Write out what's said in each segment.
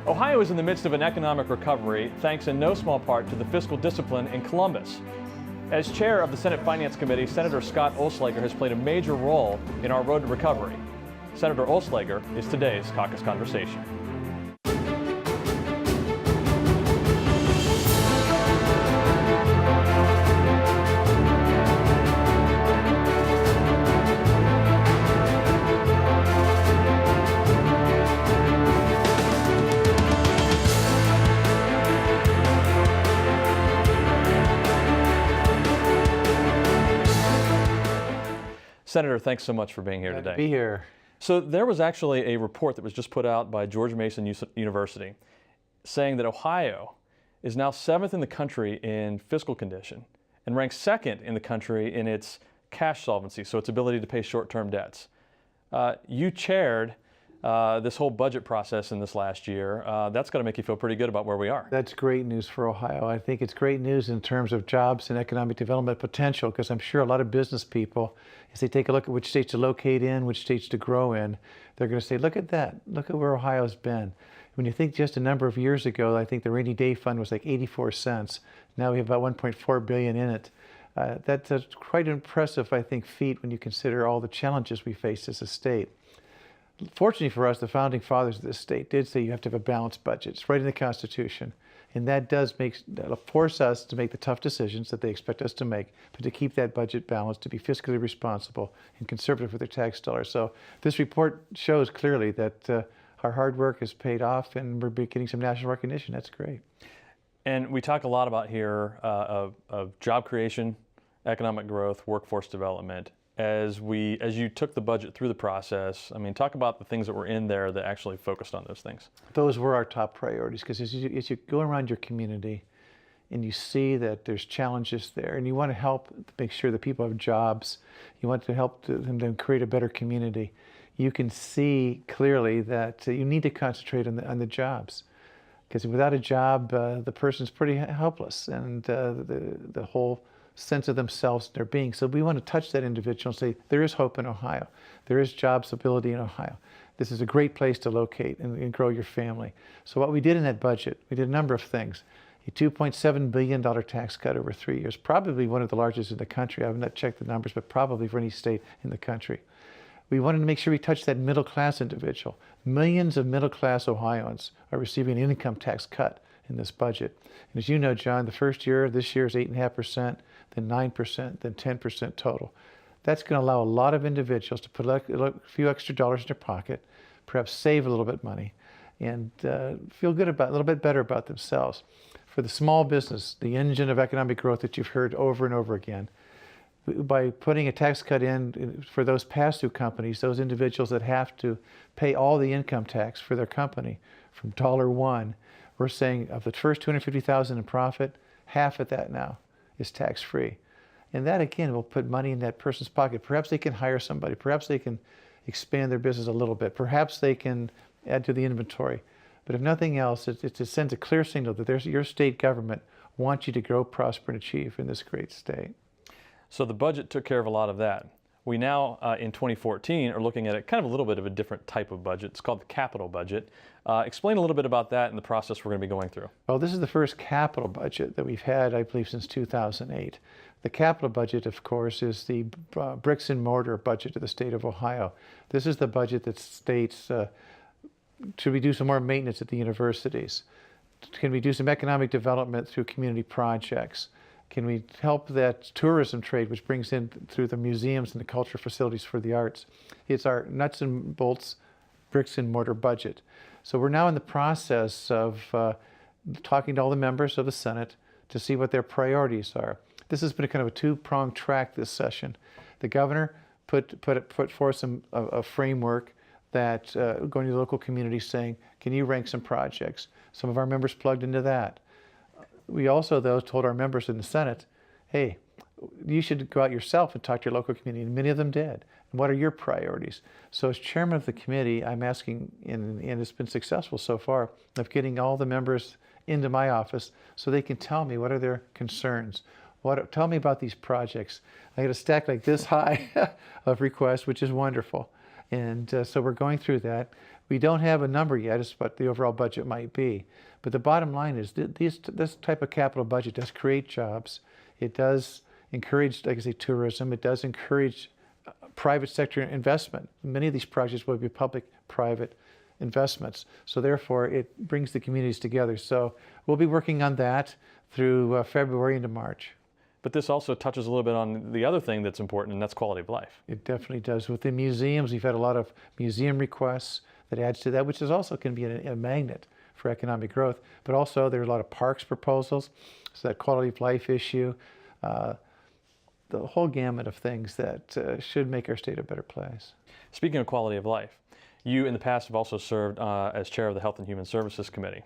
Ohio is in the midst of an economic recovery, thanks in no small part to the fiscal discipline in Columbus. As chair of the Senate Finance Committee, Senator Scott Oeslager has played a major role in our road to recovery. Senator Oelslager is today's caucus conversation. Senator, thanks so much for being here Glad today. to be here. So there was actually a report that was just put out by George Mason University saying that Ohio is now 7th in the country in fiscal condition and ranks 2nd in the country in its cash solvency, so its ability to pay short-term debts. You chaired this whole budget process in this last year. That's got to make you feel pretty good about where we are. That's great news for Ohio. I think it's great news in terms of jobs and economic development potential, because I'm sure a lot of business people, as they take a look at which states to locate in, which states to grow in, they're going to say, look at that. Look at where Ohio's been. When you think just a number of years ago, I think the rainy day fund was like 84 cents. Now we have about 1.4 billion in it. That's a quite impressive, I think, feat when you consider all the challenges we face as a state. Fortunately for us, the founding fathers of this state did say you have to have a balanced budget. It's right in the Constitution. And that that'll force us to make the tough decisions that they expect us to make, but to keep that budget balanced, to be fiscally responsible and conservative with their tax dollars. So this report shows clearly that our hard work has paid off and we're getting some national recognition. That's great. And we talk a lot about here of job creation, economic growth, workforce development. As you took the budget through the process, I mean, talk about the things that were in there that actually focused on those things. Those were our top priorities, because as you go around your community and you see that there's challenges there and you want to help make sure that people have jobs, you want to help them to create a better community, you can see clearly that you need to concentrate on the jobs. Because without a job, the person's pretty helpless, and the whole sense of themselves and their being. So we want to touch that individual and say, there is hope in Ohio. There is job stability in Ohio. This is a great place to locate and grow your family. So what we did in that budget, we did a number of things. A $2.7 billion tax cut over 3 years, probably one of the largest in the country. I have not checked the numbers, but probably for any state in the country. We wanted to make sure we touched that middle class individual. Millions of middle class Ohioans are receiving an income tax cut in this budget. And as you know, John, the first year, this year is 8.5%, then 9%, then 10% total. That's going to allow a lot of individuals to put a few extra dollars in their pocket, perhaps save a little bit of money, and feel good about, a little bit better about themselves. For the small business, the engine of economic growth that you've heard over and over again, by putting a tax cut in for those pass-through companies, those individuals that have to pay all the income tax for their company from $1, we're saying of the first $250,000 in profit, half of that now is tax-free. And that, again, will put money in that person's pocket. Perhaps they can hire somebody. Perhaps they can expand their business a little bit. Perhaps they can add to the inventory. But if nothing else, it sends a clear signal that your state government wants you to grow, prosper, and achieve in this great state. So the budget took care of a lot of that. We now, in 2014, are looking at kind of a little bit of a different type of budget. It's called the capital budget. Explain a little bit about that and the process we're going to be going through. Well, this is the first capital budget that we've had, I believe, since 2008. The capital budget, of course, is the bricks and mortar budget of the state of Ohio. This is the budget that states, should we do some more maintenance at the universities? Can we do some economic development through community projects? Can we help that tourism trade, which brings in through the museums and the cultural facilities for the arts? It's our nuts and bolts, bricks and mortar budget. So we're now in the process of talking to all the members of the Senate to see what their priorities are. This has been a kind of a two-pronged track this session. The governor put forth a framework that going to the local communities saying, can you rank some projects? Some of our members plugged into that. We also, though, told our members in the Senate, hey, you should go out yourself and talk to your local community, and many of them did. And what are your priorities? So as chairman of the committee, I'm asking, and it's been successful so far, of getting all the members into my office so they can tell me what are their concerns. Tell me about these projects. I got a stack like this high of requests, which is wonderful. And so we're going through that. We don't have a number yet as to what the overall budget might be. But the bottom line is this type of capital budget does create jobs. It does encourage, like I say, tourism. It does encourage private sector investment. Many of these projects will be public-private investments. So therefore, it brings the communities together. So we'll be working on that through February into March. But this also touches a little bit on the other thing that's important, and that's quality of life. It definitely does. Within museums, we've had a lot of museum requests that adds to that, which is also can be a magnet for economic growth. But also there are a lot of parks proposals, so that quality of life issue, the whole gamut of things that should make our state a better place. Speaking of quality of life, you in the past have also served as chair of the Health and Human Services Committee.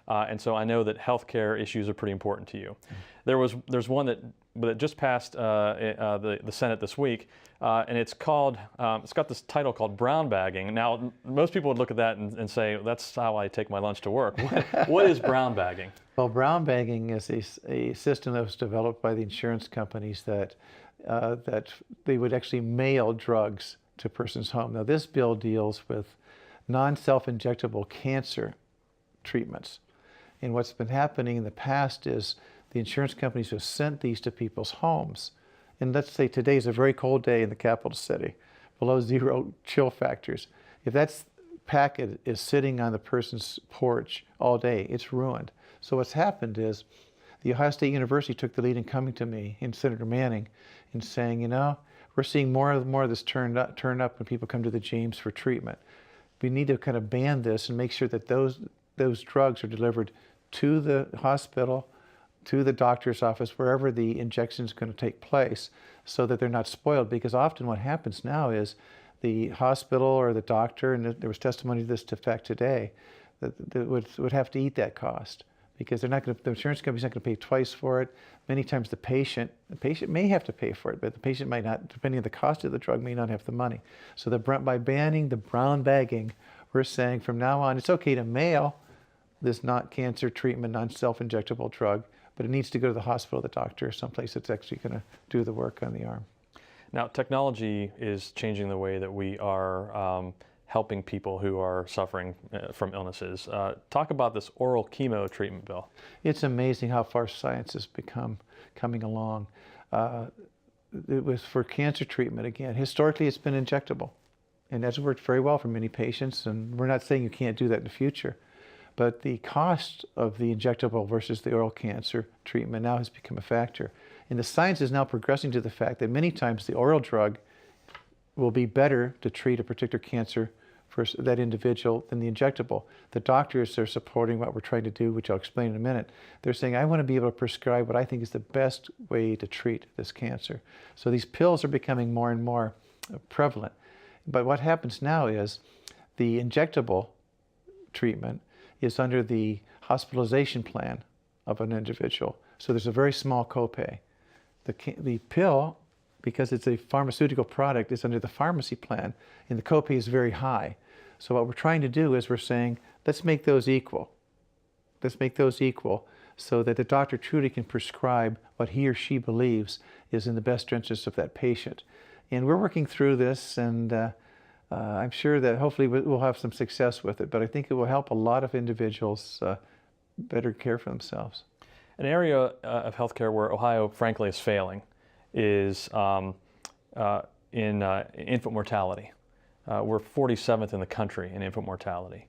And so I know that healthcare issues are pretty important to you. There's one that just passed the Senate this week, and it's got this title called brown bagging. Now, most people would look at that and say, that's how I take my lunch to work. What is brown bagging? Well, brown bagging is a system that was developed by the insurance companies that they would actually mail drugs to a person's home. Now, this bill deals with non-self-injectable cancer treatments. And what's been happening in the past is the insurance companies have sent these to people's homes. And let's say today is a very cold day in the capital city, below 0 chill factors. If that packet is sitting on the person's porch all day, it's ruined. So what's happened is the Ohio State University took the lead in coming to me and Senator Manning and saying, you know, we're seeing more of this turn up when people come to the James for treatment. We need to kind of ban this and make sure that those drugs are delivered to the hospital, to the doctor's office, wherever the injection is going to take place, so that they're not spoiled. Because often what happens now is the hospital or the doctor, and there was testimony to this effect today, that would have to eat that cost, because they're not going to, the insurance company's not going to pay twice for it. Many times the patient may have to pay for it, but the patient might not, depending on the cost of the drug, may not have the money. So by banning the brown bagging, we're saying from now on it's okay to mail this not cancer treatment, non-self-injectable drug, but it needs to go to the hospital, the doctor, someplace that's actually going to do the work on the arm. Now, technology is changing the way that we are helping people who are suffering from illnesses. Talk about this oral chemo treatment bill. It's amazing how far science has coming along. It was for cancer treatment again. Historically, it's been injectable, and that's worked very well for many patients, and we're not saying you can't do that in the future. But the cost of the injectable versus the oral cancer treatment now has become a factor. And the science is now progressing to the fact that many times the oral drug will be better to treat a particular cancer for that individual than the injectable. The doctors are supporting what we're trying to do, which I'll explain in a minute. They're saying, I want to be able to prescribe what I think is the best way to treat this cancer. So these pills are becoming more and more prevalent. But what happens now is the injectable treatment is under the hospitalization plan of an individual. So there's a very small copay. The pill, because it's a pharmaceutical product, is under the pharmacy plan, and the copay is very high. So what we're trying to do is we're saying, let's make those equal. Let's make those equal so that the doctor truly can prescribe what he or she believes is in the best interest of that patient. And we're working through this, and I'm sure that hopefully we'll have some success with it, but I think it will help a lot of individuals better care for themselves. An area of healthcare where Ohio, frankly, is failing is in infant mortality. We're 47th in the country in infant mortality.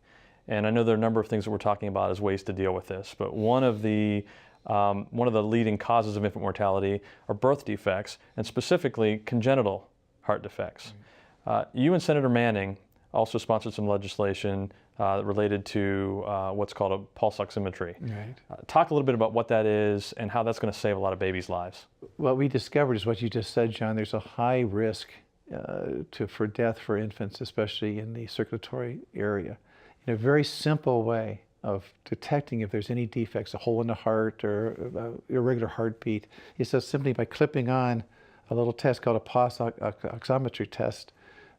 And I know there are a number of things that we're talking about as ways to deal with this, but one of the leading causes of infant mortality are birth defects, and specifically congenital heart defects. You and Senator Manning also sponsored some legislation related to what's called a pulse oximetry. Right. Talk a little bit about what that is and how that's going to save a lot of babies' lives. What we discovered is what you just said, John. There's a high risk for death for infants, especially in the circulatory area. In a very simple way of detecting if there's any defects, a hole in the heart or irregular heartbeat, is so simply by clipping on a little test called a pulse oximetry test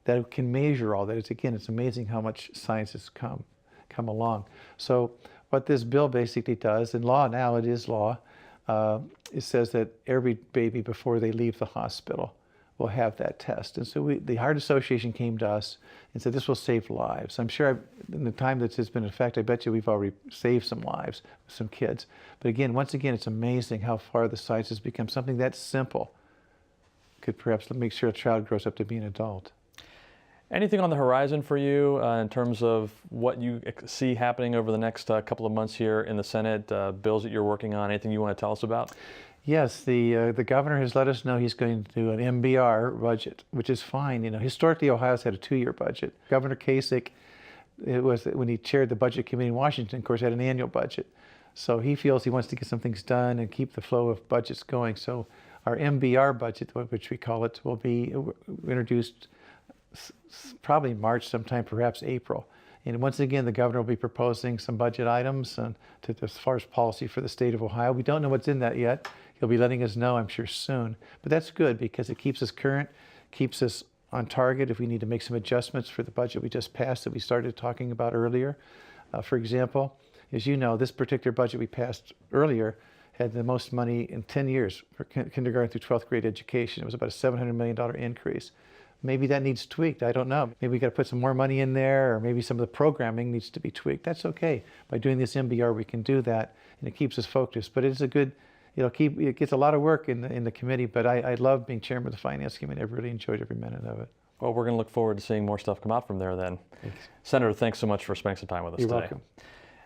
that can measure all that. It's amazing how much science has come along. So what this bill basically does, in law now, it is law, it says that every baby before they leave the hospital will have that test. And so the Heart Association came to us and said, this will save lives. I'm sure in the time that it's been in effect, I bet you we've already saved some lives, some kids. But again, once again, it's amazing how far the science has become. Something that simple could perhaps make sure a child grows up to be an adult. Anything on the horizon for you in terms of what you see happening over the next couple of months here in the Senate, bills that you're working on, anything you want to tell us about? Yes, the governor has let us know he's going to do an MBR budget, which is fine. You know, historically, Ohio's had a 2-year budget. Governor Kasich, it was when he chaired the budget committee in Washington, of course, had an annual budget. So he feels he wants to get some things done and keep the flow of budgets going. So our MBR budget, which we call it, will be introduced probably March sometime, perhaps April. And once again, the governor will be proposing some budget items as far as policy for the state of Ohio. We don't know what's in that yet. He'll be letting us know, I'm sure, soon. But that's good because it keeps us current, keeps us on target if we need to make some adjustments for the budget we just passed that we started talking about earlier. For example, as you know, this particular budget we passed earlier had the most money in 10 years for kindergarten through 12th grade education. It was about a $700 million increase. Maybe that needs tweaked. I don't know. Maybe we got to put some more money in there, or maybe some of the programming needs to be tweaked. That's okay. By doing this MBR, we can do that, and it keeps us focused. But it's a good, it gets a lot of work in the committee. But I love being chairman of the Finance Committee. I've really enjoyed every minute of it. Well, we're going to look forward to seeing more stuff come out from there then. Thanks. Senator, thanks so much for spending some time with us today. You're welcome.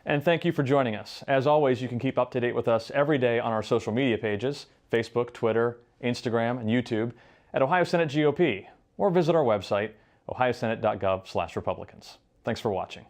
And thank you for joining us. As always, you can keep up to date with us every day on our social media pages, Facebook, Twitter, Instagram, and YouTube at Ohio Senate GOP, or visit our website, ohiosenate.gov/Republicans. Thanks for watching.